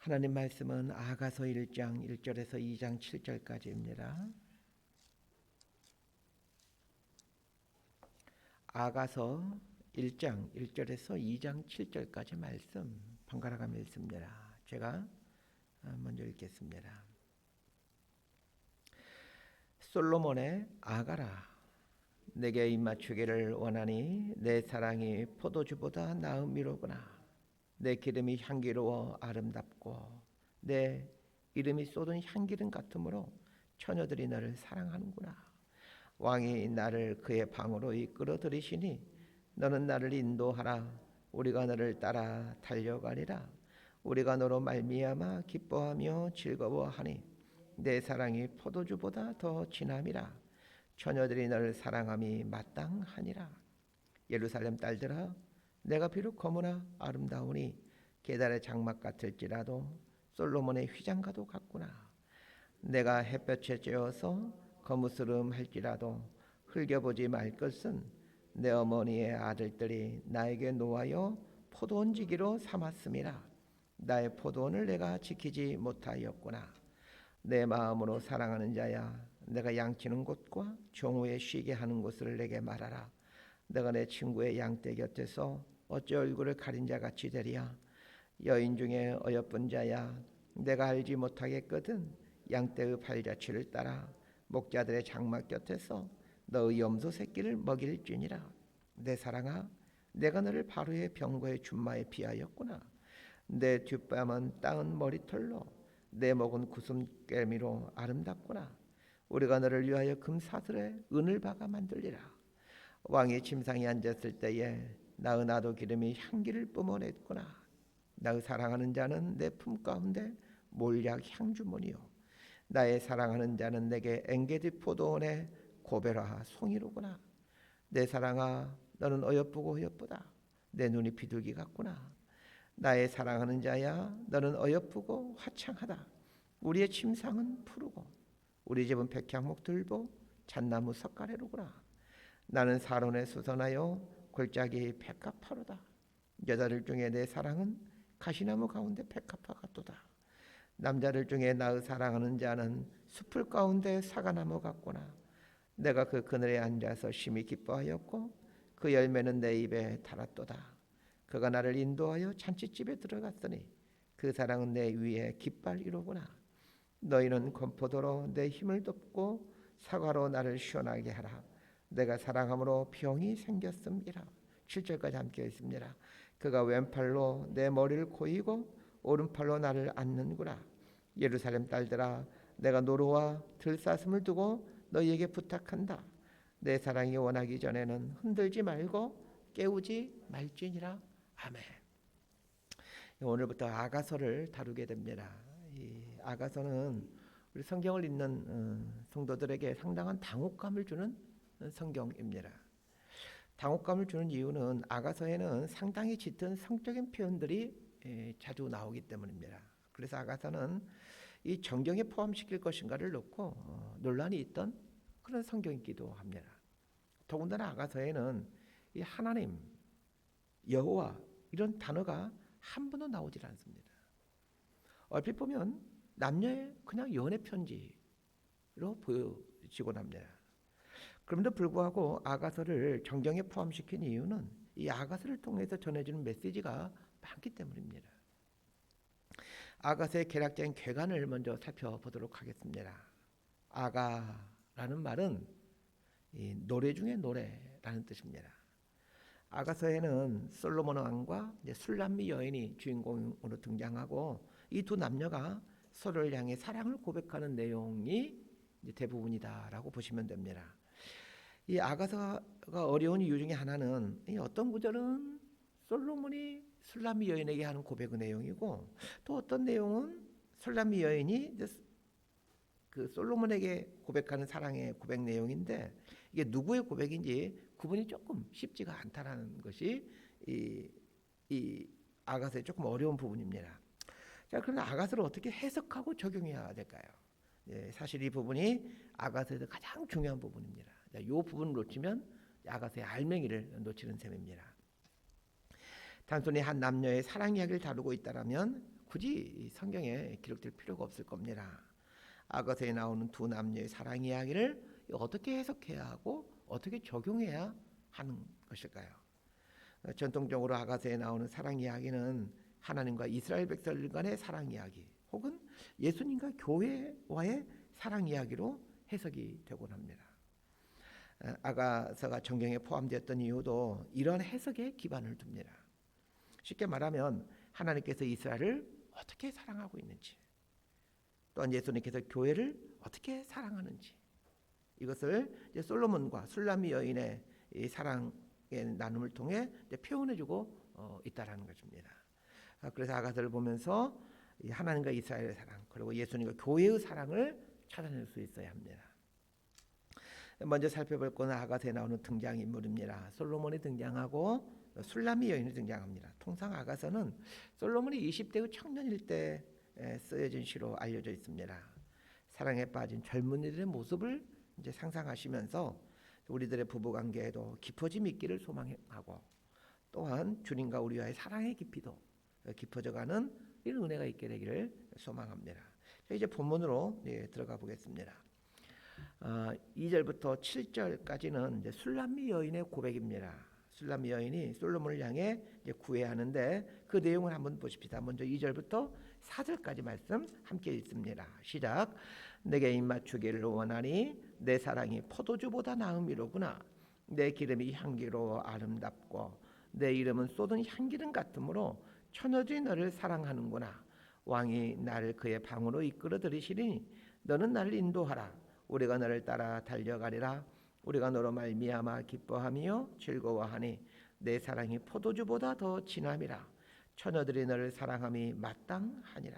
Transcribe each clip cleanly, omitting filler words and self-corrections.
하나님 말씀은 아가서 1장 1절에서 2장 7절까지입니다. 아가서 1장 1절에서 2장 7절까지 말씀 번갈아가며 읽습니다. 제가 먼저 읽겠습니다. 솔로몬의 아가라, 내게 입맞추기를 원하니 내 사랑이 포도주보다 나음이로구나. 내 기름이 향기로워 아름답고 내 이름이 쏟은 향기름 같으므로 처녀들이 너를 사랑하는구나. 왕이 나를 그의 방으로 이끌어 들이시니 너는 나를 인도하라. 우리가 너를 따라 달려가리라. 우리가 너로 말미암아 기뻐하며 즐거워하니 내 사랑이 포도주보다 더 진함이라. 처녀들이 너를 사랑함이 마땅하니라. 예루살렘 딸들아, 내가 비록 거무나 아름다우니 계달의 장막 같을지라도 솔로몬의 휘장과도 같구나. 내가 햇볕에 쬐어서 거무스름할지라도 흘겨보지 말 것은 내 어머니의 아들들이 나에게 노하여 포도원지기로 삼았음이라. 나의 포도원을 내가 지키지 못하였구나. 내 마음으로 사랑하는 자야, 내가 양치는 곳과 종후에 쉬게 하는 곳을 내게 말하라. 내가 내 친구의 양떼 곁에서 어찌 얼굴을 가린 자같이 되랴. 여인 중에 어여쁜 자야, 내가 알지 못하겠거든. 양떼의 발자취를 따라 목자들의 장막 곁에서 너의 염소 새끼를 먹일지니라. 내 사랑아, 내가 너를 바로의 병거의 준마에 비하였구나. 내 뒷밤은 따은 머리털로 내 목은 구슴깨미로 아름답구나. 우리가 너를 위하여 금사슬에 은을 박아 만들리라. 왕이 침상에 앉았을 때에 나의 나도 기름이 향기를 뿜어냈구나. 나의 사랑하는 자는 내 품 가운데 몰약 향주머니요, 나의 사랑하는 자는 내게 엔게디 포도원의 고베라 송이로구나. 내 사랑아, 너는 어여쁘고 어여쁘다. 내 눈이 비둘기 같구나. 나의 사랑하는 자야, 너는 어여쁘고 화창하다. 우리의 침상은 푸르고 우리 집은 백향목 들보 잣나무 석가래로구나. 나는 사론에 수선하여 골짜기 백합화로다. 여자들 중에 내 사랑은 가시나무 가운데 백합화 같도다. 남자들 중에 나의 사랑하는 자는 숲을 가운데 사과나무 같구나. 내가 그 그늘에 앉아서 심히 기뻐하였고 그 열매는 내 입에 달았도다. 그가 나를 인도하여 잔치집에 들어갔더니 그 사랑은 내 위에 깃발이로구나. 너희는 건포도로 내 힘을 덮고 사과로 나를 시원하게 하라. 내가 사랑함으로 병이 생겼음이라. 7절까지 함께 있습니다. 그가 왼팔로 내 머리를 고이고 오른팔로 나를 안는구나. 예루살렘 딸들아, 내가 노루와 들사슴을 두고 너희에게 부탁한다. 내 사랑이 원하기 전에는 흔들지 말고 깨우지 말지니라. 아멘. 오늘부터 아가서를 다루게 됩니다. 이 아가서는 우리 성경을 읽는 성도들에게 상당한 당혹감을 주는 성경입니다. 당혹감을 주는 이유는 아가서에는 상당히 짙은 성적인 표현들이 자주 나오기 때문입니다. 그래서 아가서는 이 정경에 포함시킬 것인가를 놓고 논란이 있던 그런 성경이기도 합니다. 더군다나 아가서에는 이 하나님, 여호와 이런 단어가 한 번도 나오질 않습니다. 얼핏 보면 남녀의 그냥 연애 편지로 보여지곤 합니다. 그럼에도 불구하고 아가서를 정경에 포함시킨 이유는 이 아가서를 통해서 전해지는 메시지가 많기 때문입니다. 아가서의 개략적인 괴간을 먼저 살펴보도록 하겠습니다. 아가라는 말은 이 노래 중에 노래라는 뜻입니다. 아가서에는 솔로몬 왕과 술람미 여인이 주인공으로 등장하고 이 두 남녀가 서로를 향해 사랑을 고백하는 내용이 대부분이다라고 보시면 됩니다. 이 아가서가 어려운 이유 중에 하나는 이 어떤 구절은 솔로몬이 술람미 여인에게 하는 고백의 내용이고 또 어떤 내용은 술람미 여인이 그 솔로몬에게 고백하는 사랑의 고백 내용인데 이게 누구의 고백인지 구분이 조금 쉽지가 않다라는 것이 이 아가서의 조금 어려운 부분입니다. 자, 그럼 아가서를 어떻게 해석하고 적용해야 될까요? 사실 이 부분이 아가서에서 가장 중요한 부분입니다. 이 부분을 놓치면 아가서의 알맹이를 놓치는 셈입니다. 단순히 한 남녀의 사랑 이야기를 다루고 있다면 굳이 이 성경에 기록될 필요가 없을 겁니다. 아가서에 나오는 두 남녀의 사랑 이야기를 어떻게 해석해야 하고 어떻게 적용해야 하는 것일까요? 전통적으로 아가서에 나오는 사랑 이야기는 하나님과 이스라엘 백성들 간의 사랑 이야기 혹은 예수님과 교회와의 사랑 이야기로 해석이 되곤 합니다. 아가서가 성경에 포함되었던 이유도 이런 해석에 기반을 둡니다. 쉽게 말하면 하나님께서 이스라엘을 어떻게 사랑하고 있는지, 또한 예수님께서 교회를 어떻게 사랑하는지, 이것을 이제 솔로몬과 술람미 여인의 이 사랑의 나눔을 통해 표현해주고 있다라는 것입니다. 그래서 아가서를 보면서 하나님과 이스라엘의 사랑 그리고 예수님과 교회의 사랑을 찾아낼 수 있어야 합니다. 먼저 살펴볼 것은 아가서에 나오는 등장인물입니다. 솔로몬이 등장하고 술람미 여인이 등장합니다. 통상 아가서는 솔로몬이 20대의 청년일 때 쓰여진 시로 알려져 있습니다. 사랑에 빠진 젊은이들의 모습을 이제 상상하시면서 우리들의 부부관계에도 깊어짐이 있기를 소망하고 또한 주님과 우리와의 사랑의 깊이도 깊어져가는 이런 은혜가 있게 되기를 소망합니다. 이제 본문으로 들어가 보겠습니다. 2절부터 7절까지는 이제 술람미 여인의 고백입니다. 술람미 여인이 솔로몬을 향해 이제 구애하는데 그 내용을 한번 보십시다. 먼저 2절부터 4절까지 말씀 함께 읽습니다. 시작. 내게 입맞추기를 원하니 내 사랑이 포도주보다 나음이로구나. 내 기름이 향기로워 아름답고 내 이름은 쏟은 향기름 같으므로 처녀들이 너를 사랑하는구나. 왕이 나를 그의 방으로 이끌어 들이시리니 너는 나를 인도하라. 우리가 너를 따라 달려가리라. 우리가 너로 말미암아 기뻐하며 즐거워하니 내 사랑이 포도주보다 더 진함이라. 처녀들이 너를 사랑함이 마땅하니라.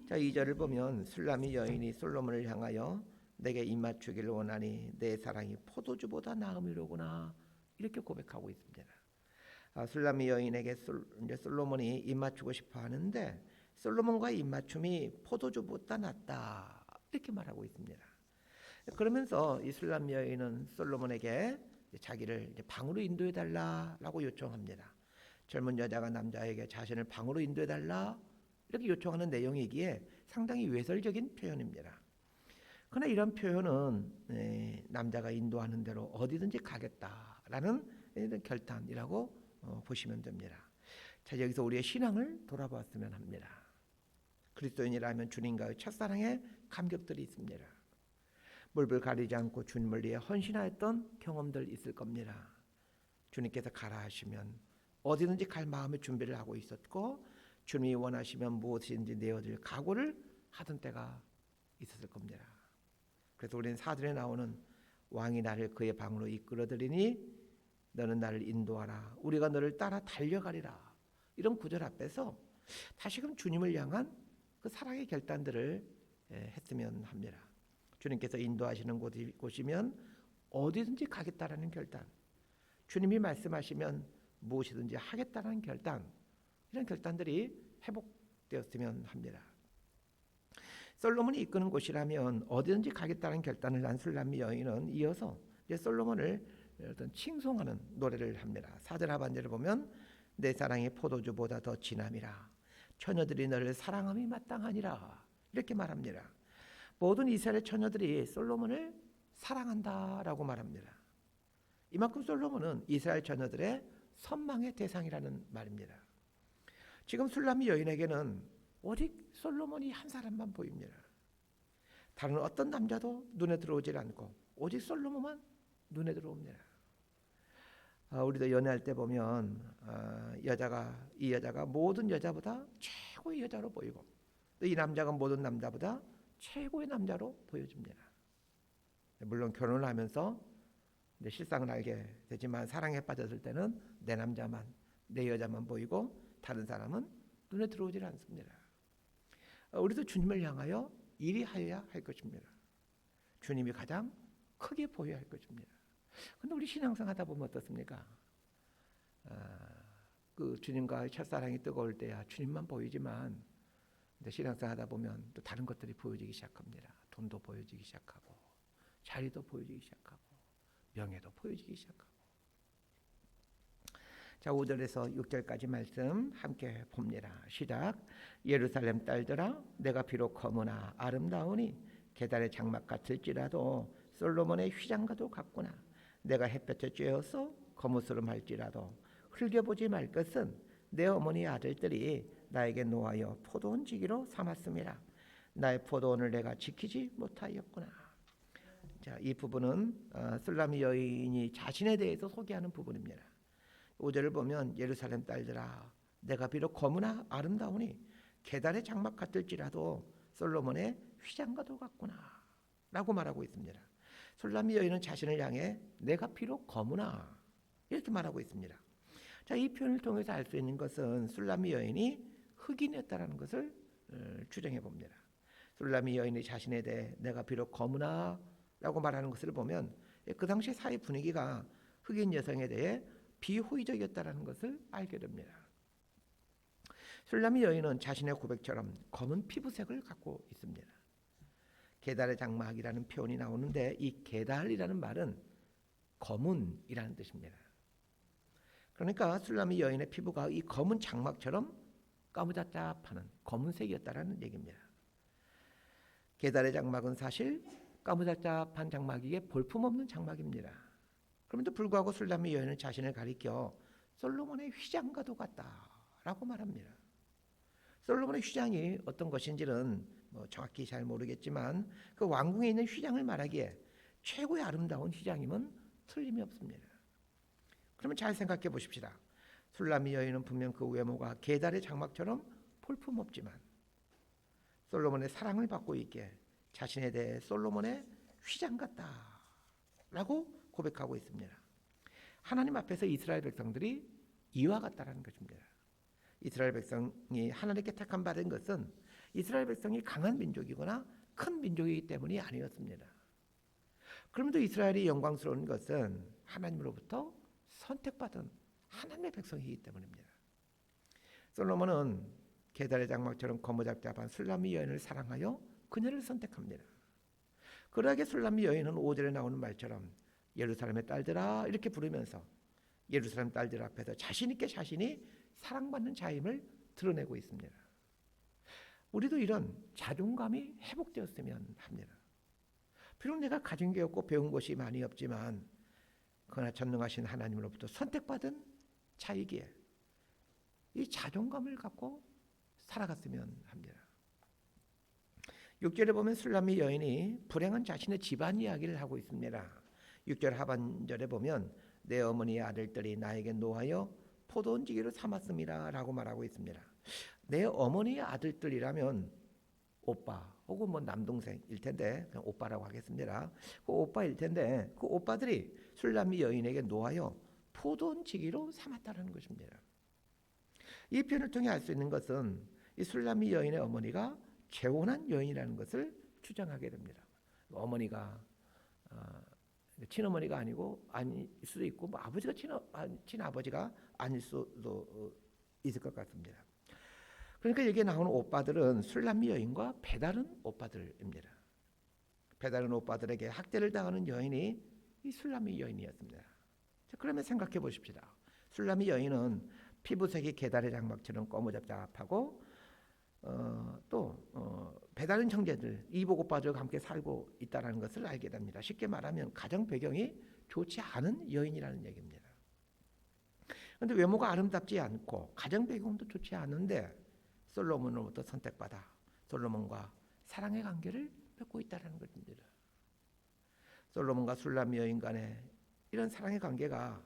자, 2절을 보면 술람미 여인이 솔로몬을 향하여 내게 입맞추기를 원하니 내 사랑이 포도주보다 나음이로구나 이렇게 고백하고 있습니다. 술람미 여인에게 솔로몬이 입맞추고 싶어 하는데 솔로몬과의 입맞춤이 포도주보다 낫다 이렇게 말하고 있습니다. 그러면서 이 술람미 여인은 솔로몬에게 자기를 방으로 인도해 달라라고 요청합니다. 젊은 여자가 남자에게 자신을 방으로 인도해 달라 이렇게 요청하는 내용이기에 상당히 외설적인 표현입니다. 그러나 이런 표현은 남자가 인도하는 대로 어디든지 가겠다라는 결단이라고 보시면 됩니다. 자, 여기서 우리의 신앙을 돌아보았으면 합니다. 그리스도인이라면 주님과의 첫사랑의 감격들이 있습니다. 물불 가리지 않고 주님을 위해 헌신하였던 경험들 있을 겁니다. 주님께서 가라 하시면 어디든지 갈 마음의 준비를 하고 있었고 주님이 원하시면 무엇이든지 내어줄 각오를 하던 때가 있었을 겁니다. 그래서 우리는 사전에 나오는 왕이 나를 그의 방으로 이끌어들이니 너는 나를 인도하라. 우리가 너를 따라 달려가리라. 이런 구절 앞에서 다시금 주님을 향한 그 사랑의 결단들을 했으면 합니다. 주님께서 인도하시는 곳이면 어디든지 가겠다라는 결단, 주님이 말씀하시면 무엇이든지 하겠다라는 결단, 이런 결단들이 회복되었으면 합니다. 솔로몬이 이끄는 곳이라면 어디든지 가겠다는 결단을 한 술람미 여인은 이어서 이제 솔로몬을 어떤 칭송하는 노래를 합니다. 4절 하반절을 보면 내 사랑이 포도주보다 더 진함이라. 처녀들이 너를 사랑함이 마땅하니라. 이렇게 말합니다. 모든 이스라엘 처녀들이 솔로몬을 사랑한다라고 말합니다. 이만큼 솔로몬은 이스라엘 처녀들의 선망의 대상이라는 말입니다. 지금 술람미 여인에게는 오직 솔로몬이 한 사람만 보입니다. 다른 어떤 남자도 눈에 들어오질 않고 오직 솔로몬만 눈에 들어옵니다. 우리도 연애할 때 보면 이 여자가 모든 여자보다 최고의 여자로 보이고 또 이 남자가 모든 남자보다 최고의 남자로 보여집니다. 물론 결혼을 하면서 실상을 알게 되지만 사랑에 빠졌을 때는 내 남자만, 내 여자만 보이고 다른 사람은 눈에 들어오질 않습니다. 우리도 주님을 향하여 이리 하여야 할 것입니다. 주님이 가장 크게 보여야 할 것입니다. 근데 우리 신앙생활 하다 보면 어떻습니까? 그 주님과의 첫사랑이 뜨거울 때야 주님만 보이지만 신앙생활 하다 보면 또 다른 것들이 보여지기 시작합니다. 돈도 보여지기 시작하고 자리도 보여지기 시작하고 명예도 보여지기 시작하고. 자, 5절에서 6절까지 말씀 함께 봅니다. 시작. 예루살렘 딸들아, 내가 비록 검으나 아름다우니 계달의 장막 같을지라도 솔로몬의 휘장과도 같구나. 내가 햇볕에 쬐어서 거무스름할지라도 흘겨보지 말 것은 내 어머니 아들들이 나에게 노하여 포도원지기로 삼았음이라. 나의 포도원을 내가 지키지 못하였구나. 자, 이 부분은 술라미 여인이 자신에 대해서 소개하는 부분입니다. 5절을 보면 예루살렘 딸들아, 내가 비록 검으나 아름다우니 계달의 장막 같을지라도 솔로몬의 휘장과도 같구나 라고 말하고 있습니다. 술라미 여인은 자신을 향해 내가 비록 검으나 이렇게 말하고 있습니다. 자, 이 표현을 통해서 알 수 있는 것은 술라미 여인이 흑인이었다는 것을 추정해 봅니다. 술라미 여인이 자신에 대해 내가 비록 검으나 라고 말하는 것을 보면 그 당시 사회 분위기가 흑인 여성에 대해 비호의적이었다는 것을 알게 됩니다. 술라미 여인은 자신의 고백처럼 검은 피부색을 갖고 있습니다. 계달의 장막이라는 표현이 나오는데 이 계달이라는 말은 검은이라는 뜻입니다. 그러니까 술라미 여인의 피부가 이 검은 장막처럼 까무잡잡하는 검은색이었다는 얘기입니다. 계달의 장막은 사실 까무잡잡한 장막이기에 볼품없는 장막입니다. 그럼에도 불구하고 술라미 여인은 자신을 가리켜 솔로몬의 휘장과도 같다라고 말합니다. 솔로몬의 휘장이 어떤 것인지는 정확히 잘 모르겠지만 그 왕궁에 있는 휘장을 말하기에 최고의 아름다운 휘장임은 틀림이 없습니다. 그러면 잘 생각해 보십시다. 술라미 여인은 분명 그 외모가 계달의 장막처럼 볼품없지만 솔로몬의 사랑을 받고 있기에 자신에 대해 솔로몬의 휘장 같다라고 고백하고 있습니다. 하나님 앞에서 이스라엘 백성들이 이와 같다라는 것입니다. 이스라엘 백성이 하나님께 택함 받은 것은 이스라엘 백성이 강한 민족이거나 큰 민족이기 때문이 아니었습니다. 그럼에도 이스라엘이 영광스러운 것은 하나님으로부터 선택받은 하나님의 백성이기 때문입니다. 솔로몬은 계달의 장막처럼 거무잡잡한 술라미 여인을 사랑하여 그녀를 선택합니다. 그러하게 술라미 여인은 5절에 나오는 말처럼 예루살렘의 딸들아 이렇게 부르면서 예루살렘 딸들 앞에서 자신 있게 자신이 사랑받는 자임을 드러내고 있습니다. 우리도 이런 자존감이 회복되었으면 합니다. 비록 내가 가진 게 없고 배운 것이 많이 없지만 그러나 전능하신 하나님으로부터 선택받은 자이기에 이 자존감을 갖고 살아갔으면 합니다. 6절에 보면 술라미 여인이 불행한 자신의 집안 이야기를 하고 있습니다. 6절 하반절에 보면 내 어머니의 아들들이 나에게 노하여 포도원지기로 삼았음이라 라고 말하고 있습니다. 내 어머니의 아들들이라면 오빠 혹은 남동생일 텐데 그냥 오빠라고 하겠습니다. 그 오빠일 텐데 그 오빠들이 술라미 여인에게 노하여 포도원지기로 삼았다는 것입니다. 이 표현을 통해 알 수 있는 것은 이 술라미 여인의 어머니가 재혼한 여인이라는 것을 추정하게 됩니다. 어머니가 친어머니가 아닐 수도 있고 아버지가 친아버지가 아닐 수도 있을 것 같습니다. 그러니까 여기에 나오는 오빠들은 술라미 여인과 배다른 오빠들입니다. 배다른 오빠들에게 학대를 당하는 여인이 이 술라미 여인이었습니다. 자, 그러면 생각해 보십시다. 술라미 여인은 피부색이 계달의 장막처럼 거무잡잡하고 배다른 형제들 이복 오빠들과 함께 살고 있다는 것을 알게 됩니다. 쉽게 말하면 가정 배경이 좋지 않은 여인이라는 얘기입니다. 그런데 외모가 아름답지 않고 가정 배경도 좋지 않은데 솔로몬으로부터 선택받아 솔로몬과 사랑의 관계를 맺고 있다는 것입니다. 솔로몬과 술라미 여인 간의 이런 사랑의 관계가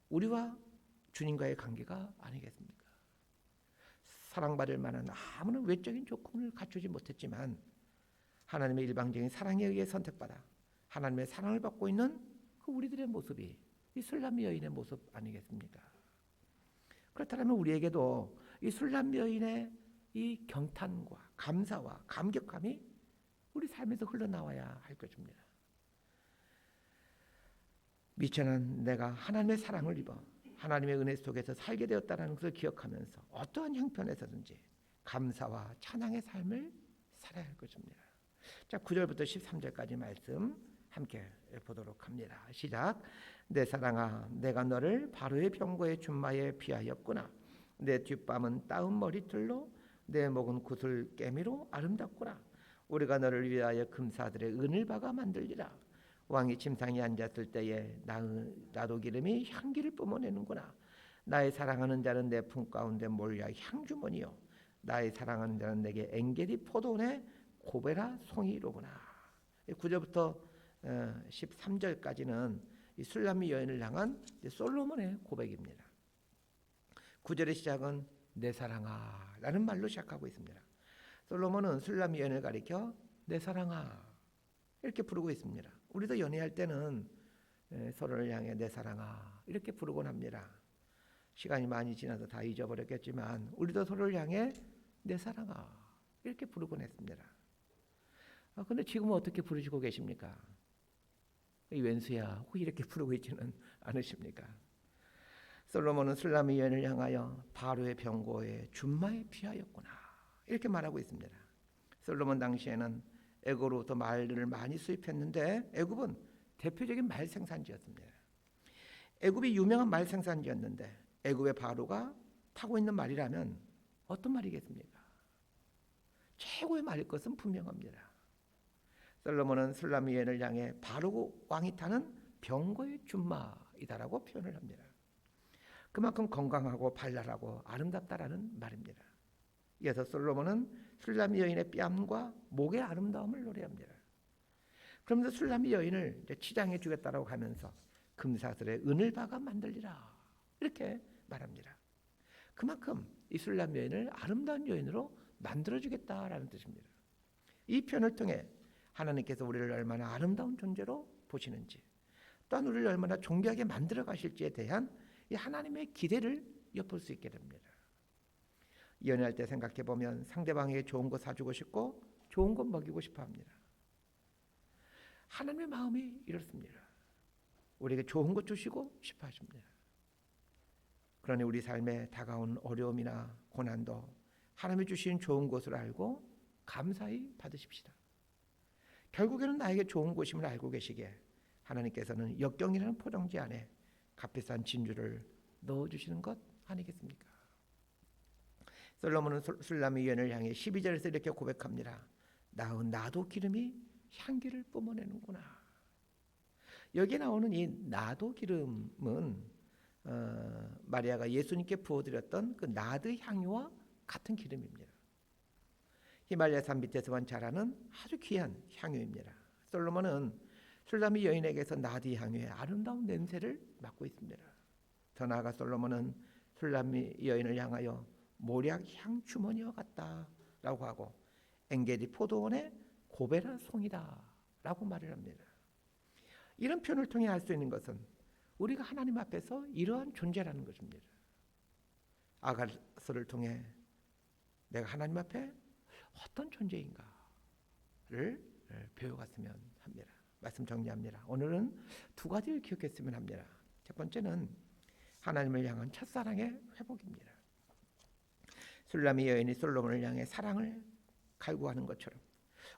우리와 주님과의 관계가 아니겠습니까? 사랑받을 만한 아무런 외적인 조건을 갖추지 못했지만 하나님의 일방적인 사랑에 의해 선택받아 하나님의 사랑을 받고 있는 그 우리들의 모습이 이 술라미 여인의 모습 아니겠습니까? 그렇다면 우리에게도 이 술라미 여인의 이 경탄과 감사와 감격함이 우리 삶에서 흘러나와야 할 것입니다. 미천한 내가 하나님의 사랑을 입어 하나님의 은혜 속에서 살게 되었다는 것을 기억하면서 어떠한 형편에서든지 감사와 찬양의 삶을 살아야 할 것입니다. 자, 9절부터 13절까지 말씀 함께 보도록 합니다. 시작. 내 사랑아, 내가 너를 바로의 병거의 준마에 피하였구나. 내 뒷밤은 따은 머리털로, 내 목은 구슬 깨미로 아름답구나. 우리가 너를 위하여 금사들의 은을 박아 만들리라. 왕이 침상에 앉았을 때에 나도 기름이 향기를 뿜어내는구나. 나의 사랑하는 자는 내 품 가운데 몰려 향주머니요, 나의 사랑하는 자는 내게 엔게디 포도원의 고베라 송이로구나. 9절부터 13절까지는 이 술람미 여인을 향한 솔로몬의 고백입니다. 9절의 시작은 내 사랑아 라는 말로 시작하고 있습니다. 솔로몬은 술람미 여인을 가리켜 내 사랑아 이렇게 부르고 있습니다. 우리도 연애할 때는 서로를 향해 내 사랑아 이렇게 부르곤 합니다. 시간이 많이 지나서 다 잊어버렸겠지만 우리도 서로를 향해 내 사랑아 이렇게 부르곤 했습니다. 근데 지금은 어떻게 부르시고 계십니까? 이 웬수야 혹 이렇게 부르고 있지는 않으십니까? 솔로몬은 술람미 여인을 향하여 바로의 병고에 준마에 피하였구나 이렇게 말하고 있습니다. 솔로몬 당시에는 애굽으로부터 말들을 많이 수입했는데 애굽은 대표적인 말 생산지였습니다. 애굽이 유명한 말 생산지였는데 애굽의 바로가 타고 있는 말이라면 어떤 말이겠습니까? 최고의 말일 것은 분명합니다. 솔로몬은 술람미 여인을 향해 바로 왕이 타는 병거의 준마이다라고 표현을 합니다. 그만큼 건강하고 발랄하고 아름답다라는 말입니다. 이어서 솔로몬은 술람미 여인의 뺨과 목의 아름다움을 노래합니다. 그러면서 술람미 여인을 치장해 주겠다라고 하면서 금사슬에 은을 박아 만들리라 이렇게 말합니다. 그만큼 이 술람미 여인을 아름다운 여인으로 만들어주겠다라는 뜻입니다. 이 표현을 통해 하나님께서 우리를 얼마나 아름다운 존재로 보시는지, 또한 우리를 얼마나 존귀하게 만들어 가실지에 대한 이 하나님의 기대를 엿볼 수 있게 됩니다. 연애할 때 생각해 보면 상대방에게 좋은 거 사주고 싶고 좋은 거 먹이고 싶어 합니다. 하나님의 마음이 이렇습니다. 우리에게 좋은 것 주시고 싶어 하십니다. 그러니 우리 삶에 다가온 어려움이나 고난도 하나님이 주신 좋은 것을 알고 감사히 받으십시다. 결국에는 나에게 좋은 것임을 알고 계시기에 하나님께서는 역경이라는 포장지 안에 값비싼 진주를 넣어주시는 것 아니겠습니까? 솔로몬은 술람미 여인을 향해 12절에서 이렇게 고백합니다. 나도 기름이 향기를 뿜어내는구나. 여기에 나오는 이 나도 기름은 마리아가 예수님께 부어드렸던 그 나드 향유와 같은 기름입니다. 히말라야 산 밑에서만 자라는 아주 귀한 향유입니다. 솔로몬은 술람미 여인에게서 나드 향유의 아름다운 냄새를 맡고 있습니다. 더 나아가 솔로몬은 술람미 여인을 향하여 모략 향 주머니와 같다라고 하고 엔게디 포도원의 고베라 송이다라고 말을 합니다. 이런 표현을 통해 알 수 있는 것은 우리가 하나님 앞에서 이러한 존재라는 것입니다. 아가서를 통해 내가 하나님 앞에 어떤 존재인가를 배워갔으면 합니다. 말씀 정리합니다. 오늘은 두 가지를 기억했으면 합니다. 첫 번째는 하나님을 향한 첫사랑의 회복입니다. 술람미 여인이 솔로몬을 향해 사랑을 갈구하는 것처럼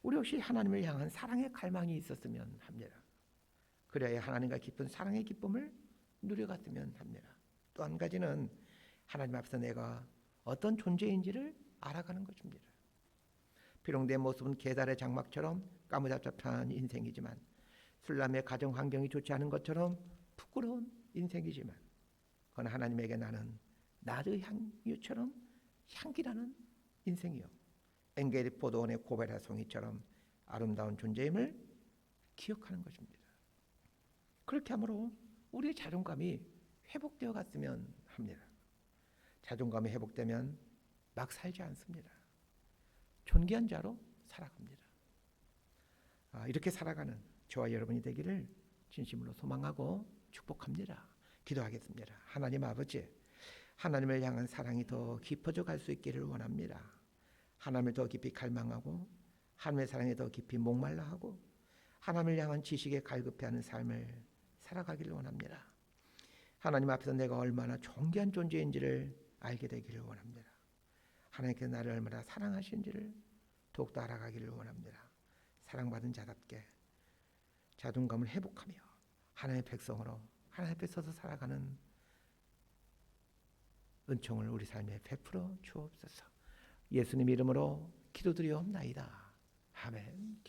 우리 역시 하나님을 향한 사랑의 갈망이 있었으면 합니다. 그래야 하나님과 깊은 사랑의 기쁨을 누려갔으면 합니다. 또 한 가지는 하나님 앞에서 내가 어떤 존재인지를 알아가는 것입니다. 비록 내 모습은 계달의 장막처럼 까무잡잡한 인생이지만 술람의 가정 환경이 좋지 않은 것처럼 부끄러운 인생이지만 그러나 하나님에게 나는 나르 향유처럼 향기나는 인생이요 엔게디 포도원의 고베라 송이처럼 아름다운 존재임을 기억하는 것입니다. 그렇게 함으로 우리의 자존감이 회복되어 갔으면 합니다. 자존감이 회복되면 막 살지 않습니다. 존귀한 자로 살아갑니다. 이렇게 살아가는 저와 여러분이 되기를 진심으로 소망하고 축복합니다. 기도하겠습니다. 하나님 아버지, 하나님을 향한 사랑이 더 깊어져 갈 수 있기를 원합니다. 하나님을 더 깊이 갈망하고 하나님의 사랑에 더 깊이 목말라하고 하나님을 향한 지식에 갈급해하는 삶을 살아가기를 원합니다. 하나님 앞에서 내가 얼마나 존귀한 존재인지를 알게 되기를 원합니다. 하나님께서 나를 얼마나 사랑하신지를 더욱더 알아가기를 원합니다. 사랑받은 자답게 자존감을 회복하며 하나님의 백성으로 하나님 앞에 서서 살아가는 은총을 우리 삶에 베풀어 주옵소서. 예수님 이름으로 기도드리옵나이다. 아멘.